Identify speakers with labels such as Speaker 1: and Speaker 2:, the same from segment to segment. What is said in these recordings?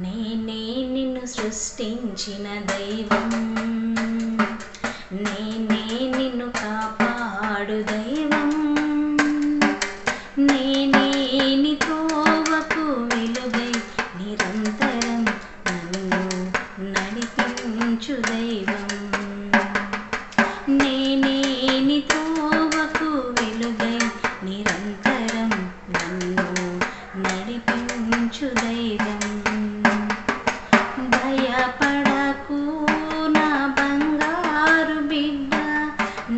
Speaker 1: నేనే నిన్ను సృష్టించిన దైవం, నేనే నిన్ను కాపాడు దైవం, నేనే నీ తోవకు వెలుగై నిరంతరం నన్ను నడిపించు దైవం, నేనే నీ తోవకు వెలుగై నిరంతరం నన్ను నడిపించు దైవం. భయపడకు నా బంగారు బిడ్డ,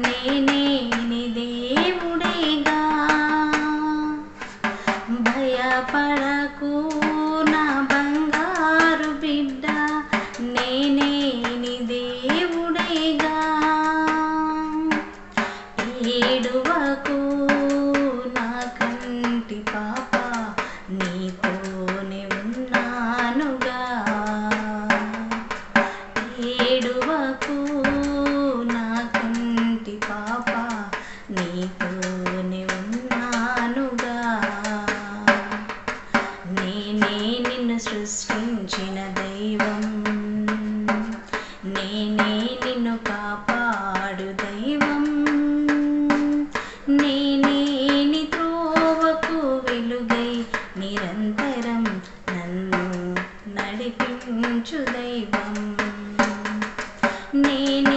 Speaker 1: నేనే నీ దేవుడేగా. భయపడకు నా బంగారు బిడ్డ, నేనే నీ దేవుడేగా. ఏడువకు నా కంటి పాప, నీతోనే ఉన్నానుగా. ఏడువకు నా కంటి పాప, నీతోనే ఉన్నానుగా. నేనే నిన్ను సృష్టించిన దైవం, నేనే నిన్ను కాపాడు దైవం, నేనే నీ త్రోవకు వెలుగై నిరంతరం నన్ను నడిపించు దైవం. నేనే